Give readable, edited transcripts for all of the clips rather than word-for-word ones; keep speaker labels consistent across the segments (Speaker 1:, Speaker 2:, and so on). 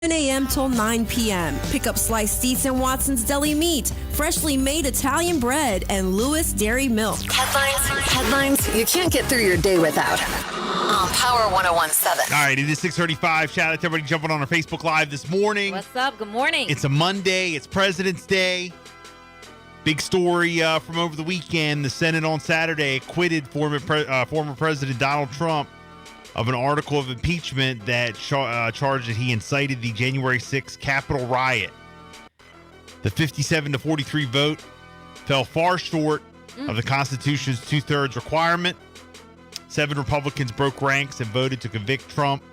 Speaker 1: a.m. till 9 p.m. Pick up sliced Eats and Watson's Deli Meat, freshly made Italian bread, and Lewis Dairy Milk.
Speaker 2: Headlines you can't get through your day without. On Power 101.7.
Speaker 3: All right, it is 6:35. Shout out to everybody jumping on our Facebook Live this morning.
Speaker 4: What's up? Good morning.
Speaker 3: It's a Monday. It's President's Day. Big story from over the weekend. The Senate on Saturday acquitted former President Donald Trump of an article of impeachment that charged that he incited the January 6th Capitol riot. The 57-43 vote fell far short of the Constitution's two-thirds requirement. 7 Republicans broke ranks and voted to convict Trump.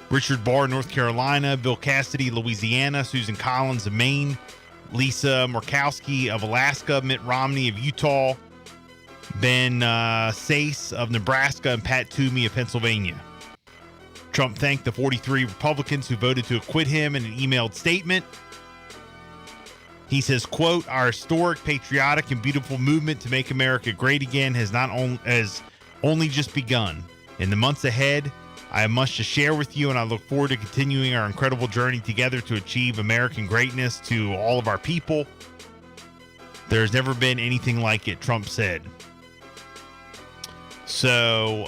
Speaker 3: Richard Barr, North Carolina; Bill Cassidy, Louisiana; Susan Collins of Maine; Lisa Murkowski of Alaska; Mitt Romney of Utah; Ben Sasse of Nebraska; and Pat Toomey of Pennsylvania. Trump thanked the 43 Republicans who voted to acquit him in an emailed statement. He says, quote, "Our historic, patriotic, and beautiful movement to make America great again has only just begun. In the months ahead, I have much to share with you, and I look forward to continuing our incredible journey together to achieve American greatness to all of our people. There's never been anything like it," Trump said. So,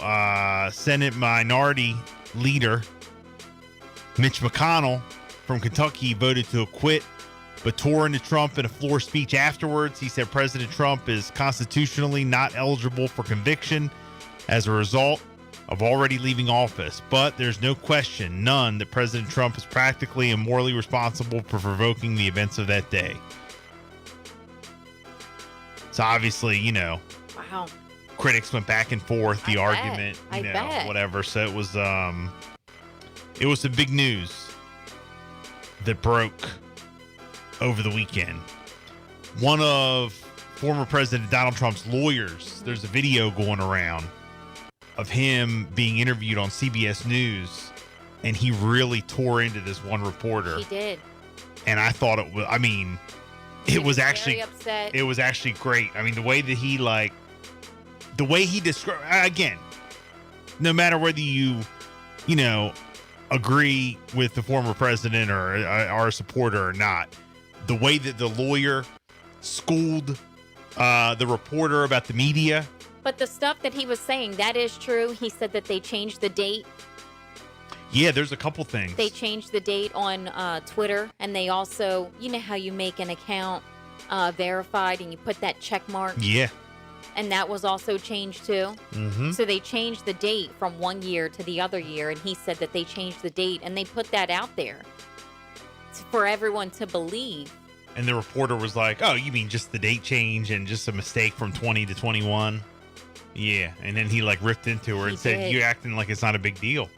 Speaker 3: Senate Minority Leader Mitch McConnell from Kentucky voted to acquit, but tore into Trump in a floor speech afterwards. He said President Trump is constitutionally not eligible for conviction as a result of already leaving office, but there's no question, none, that President Trump is practically and morally responsible for provoking the events of that day. So obviously,
Speaker 4: Wow.
Speaker 3: critics went back and forth, the argument, whatever. So it was some big news that broke over the weekend. One of former President Donald Trump's lawyers, there's a video going around of him being interviewed on CBS News, and he really tore into this one reporter.
Speaker 4: He did.
Speaker 3: And I thought it was, it was actually,
Speaker 4: very upset.
Speaker 3: It was actually great. I mean, the way that he described, again, no matter whether you agree with the former president or are a supporter or not, the way that the lawyer schooled the reporter about the media.
Speaker 4: But the stuff that he was saying, that is true. He said that they changed the date.
Speaker 3: Yeah, there's a couple things.
Speaker 4: They changed the date on Twitter, and they also, you know how you make an account verified and you put that check mark?
Speaker 3: Yeah.
Speaker 4: And that was also changed too.
Speaker 3: Mm-hmm.
Speaker 4: So they changed the date from one year to the other year, and he said that they changed the date, and they put that out there for everyone to believe.
Speaker 3: And the reporter was like, "Oh, you mean just the date change and just a mistake from 20 to 21? Yeah." And then he ripped into her and said, "You're acting like it's not a big deal."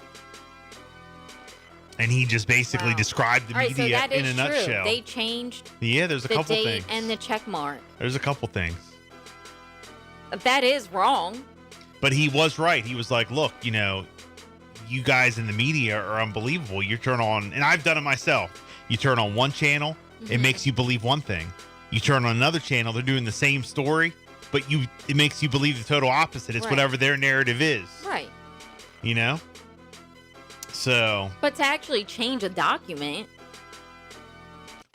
Speaker 3: And he just basically described the media in a nutshell.
Speaker 4: They changed
Speaker 3: there's a couple
Speaker 4: the
Speaker 3: things.
Speaker 4: date and the check mark.
Speaker 3: There's a couple things.
Speaker 4: That is wrong.
Speaker 3: But he was right. He was like, "Look, you guys in the media are unbelievable. You turn on," and I've done it myself. You turn on one channel, it makes you believe one thing. You turn on another channel, they're doing the same story, but it makes you believe the total opposite. It's whatever their narrative is.
Speaker 4: Right.
Speaker 3: So.
Speaker 4: But to actually change a document.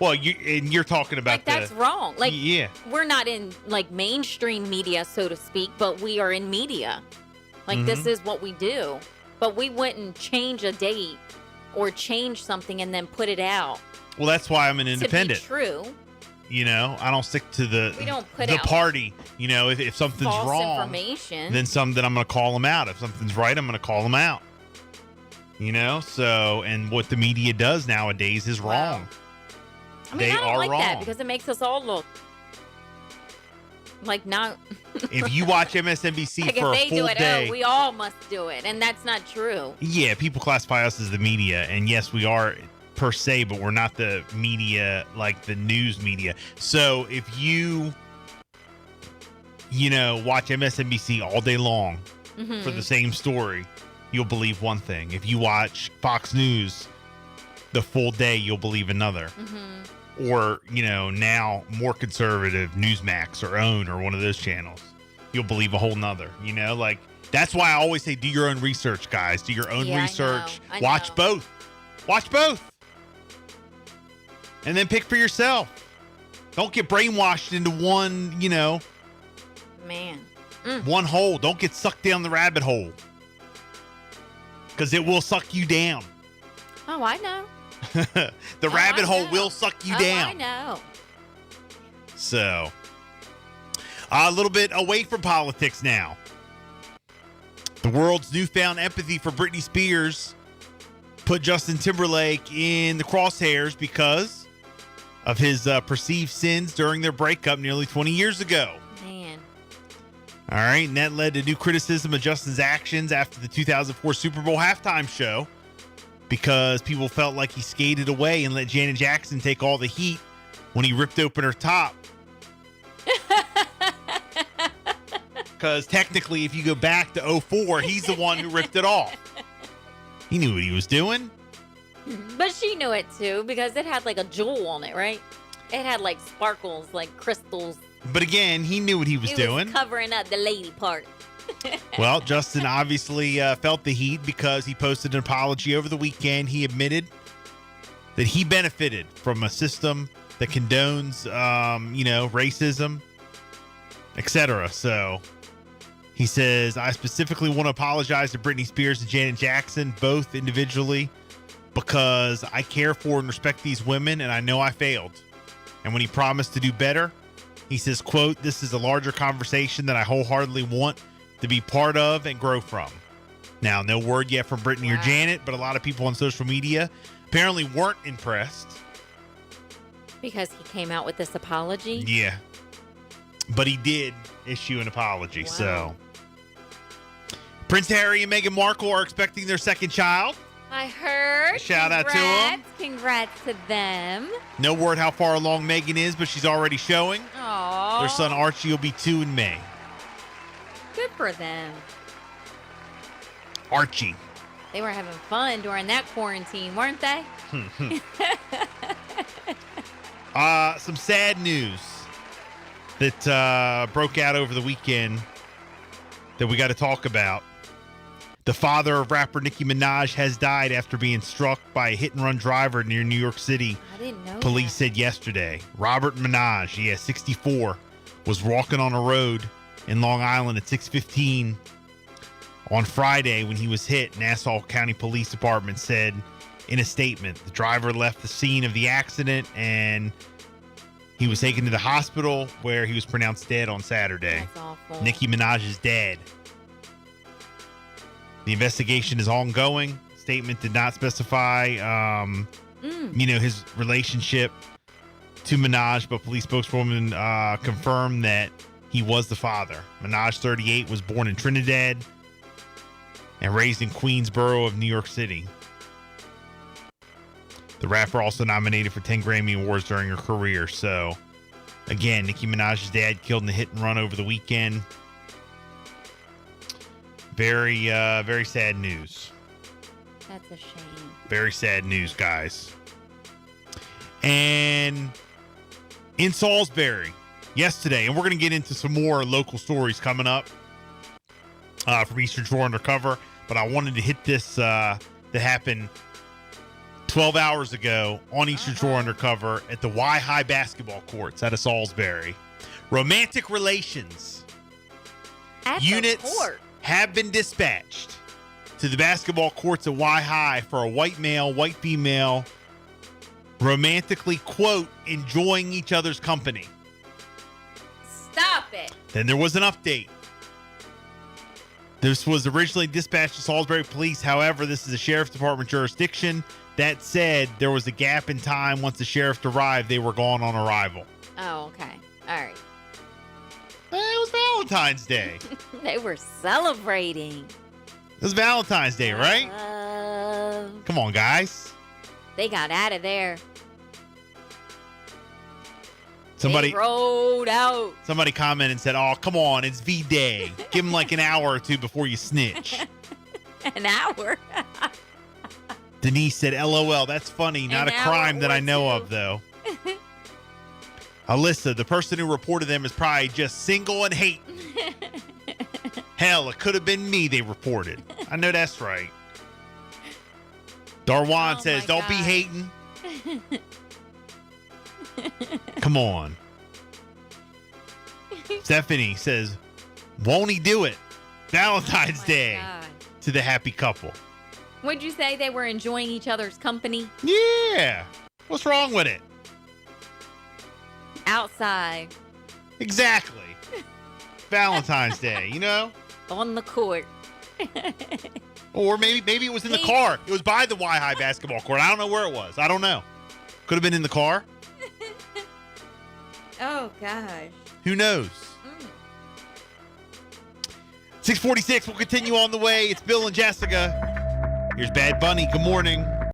Speaker 3: Well, you're talking about
Speaker 4: that's wrong.
Speaker 3: Yeah.
Speaker 4: We're not in mainstream media, so to speak, but we are in media. This is what we do. But we wouldn't change a date or change something and then put it out.
Speaker 3: Well, that's why I'm an independent.
Speaker 4: To be true.
Speaker 3: I don't stick to the
Speaker 4: out
Speaker 3: party. If something's
Speaker 4: false
Speaker 3: wrong,
Speaker 4: information,
Speaker 3: then I'm going to call them out. If something's right, I'm going to call them out. So, and what the media does nowadays is wrong.
Speaker 4: I don't like that because it makes us all look not.
Speaker 3: If you watch MSNBC for a full day,
Speaker 4: we all must do it, and that's not true.
Speaker 3: Yeah, people classify us as the media, and yes, we are per se, but we're not the media like the news media. So if you watch MSNBC all day long for the same story, you'll believe one thing. If you watch Fox News the full day, you'll believe another. Or, now more conservative Newsmax or OWN or one of those channels, you'll believe a whole nother. That's why I always say do your own research, guys. Do your own research.
Speaker 4: I
Speaker 3: Watch
Speaker 4: know.
Speaker 3: both. Watch both. and then pick for yourself. Don't get brainwashed into one,
Speaker 4: Man.
Speaker 3: one hole. Don't get sucked down the rabbit hole, because it will suck you down.
Speaker 4: Oh, I know.
Speaker 3: The rabbit hole will suck you down.
Speaker 4: I know.
Speaker 3: So, a little bit away from politics now. The world's newfound empathy for Britney Spears put Justin Timberlake in the crosshairs because of his perceived sins during their breakup nearly 20 years ago.
Speaker 4: Man.
Speaker 3: All right, and that led to new criticism of Justin's actions after the 2004 Super Bowl halftime show because people felt like he skated away and let Janet Jackson take all the heat when he ripped open her top. Because technically, if you go back to 2004, he's the one who ripped it off. He knew what he was doing.
Speaker 4: But she knew it too because it had like a jewel on it, right? It had like sparkles, like crystals.
Speaker 3: But again, he knew what he was doing.
Speaker 4: Was covering up the lady part.
Speaker 3: Well, Justin obviously felt the heat because he posted an apology over the weekend. He admitted that he benefited from a system that condones, racism, etc. So he says, I specifically want to apologize to Britney Spears and Janet Jackson, both individually, because I care for and respect these women, and I know I failed. And when he promised to do better, he says, quote, this is a larger conversation that I wholeheartedly want to be part of and grow from. Now, no word yet from Britney or Janet, but a lot of people on social media apparently weren't impressed.
Speaker 4: Because he came out with this apology?
Speaker 3: Yeah. But he did issue an apology,
Speaker 4: Wow.
Speaker 3: so. Prince Harry and Meghan Markle are expecting their second child.
Speaker 4: I heard.
Speaker 3: Shout out to them.
Speaker 4: Congrats to them.
Speaker 3: No word how far along Meghan is, but she's already showing.
Speaker 4: Aww.
Speaker 3: Their son Archie will be 2 in May.
Speaker 4: Good for them.
Speaker 3: Archie.
Speaker 4: They were having fun during that quarantine, weren't they?
Speaker 3: Some sad news that broke out over the weekend that we got to talk about. The father of rapper Nicki Minaj has died after being struck by a hit-and-run driver near New York City.
Speaker 4: I didn't know
Speaker 3: Police
Speaker 4: that.
Speaker 3: said yesterday. Robert Minaj, 64, was walking on a road in Long Island at 6:15 on Friday when he was hit. Nassau County Police Department said in a statement, the driver left the scene of the accident and he was taken to the hospital where he was pronounced dead on Saturday.
Speaker 4: That's awful.
Speaker 3: Nicki Minaj is dead. The investigation is ongoing. Statement did not specify, his relationship to Minaj, but police spokeswoman confirmed that he was the father. Minaj, 38, was born in Trinidad and raised in Queensboro of New York City. The rapper also nominated for 10 Grammy Awards during her career. So, again, Nicki Minaj's dad killed in a hit and run over the weekend. Very, very sad news.
Speaker 4: That's a shame.
Speaker 3: Very sad news, guys. And in Salisbury yesterday, and we're going to get into some more local stories coming up from Eastern Shore Undercover, but I wanted to hit this that happened 12 hours ago on Eastern Shore Undercover at the Y High basketball courts out of Salisbury. Romantic relations.
Speaker 4: At
Speaker 3: Units
Speaker 4: the court.
Speaker 3: have been dispatched to the basketball courts at Y High for a white male, white female, romantically, quote, enjoying each other's company.
Speaker 4: Stop it.
Speaker 3: Then there was an update. This was originally dispatched to Salisbury Police. However, this is a sheriff's department jurisdiction. That said, there was a gap in time. Once the sheriff arrived, they were gone on arrival.
Speaker 4: Oh, okay. All right.
Speaker 3: It was Valentine's Day.
Speaker 4: They were celebrating.
Speaker 3: It was Valentine's Day, right? Come on, guys.
Speaker 4: They got out of there.
Speaker 3: Somebody
Speaker 4: They rode out.
Speaker 3: Somebody commented and said, oh, come on, it's V-Day. Give him like an hour or two before you snitch.
Speaker 4: An hour.
Speaker 3: Denise said, LOL, that's funny. Not
Speaker 4: An
Speaker 3: a crime
Speaker 4: hour
Speaker 3: that
Speaker 4: or
Speaker 3: I know
Speaker 4: two.
Speaker 3: of, though. Alyssa, the person who reported them is probably just single and hating. Hell, it could have been me they reported. I know that's right. Darwan
Speaker 4: Oh
Speaker 3: says,
Speaker 4: my
Speaker 3: don't be
Speaker 4: God.
Speaker 3: hating. Come on. Stephanie says, won't he do it? Valentine's Day
Speaker 4: God.
Speaker 3: to the happy couple.
Speaker 4: Would you say they were enjoying each other's company?
Speaker 3: Yeah. What's wrong with it?
Speaker 4: Outside.
Speaker 3: Exactly. Valentine's Day, you know?
Speaker 4: On the court.
Speaker 3: Or maybe it was in the car. It was by the Y-High basketball court. I don't know where it was. I don't know. Could have been in the car.
Speaker 4: Oh, gosh.
Speaker 3: Who knows? 646. We'll continue on the way. It's Bill and Jessica. Here's Bad Bunny. Good morning.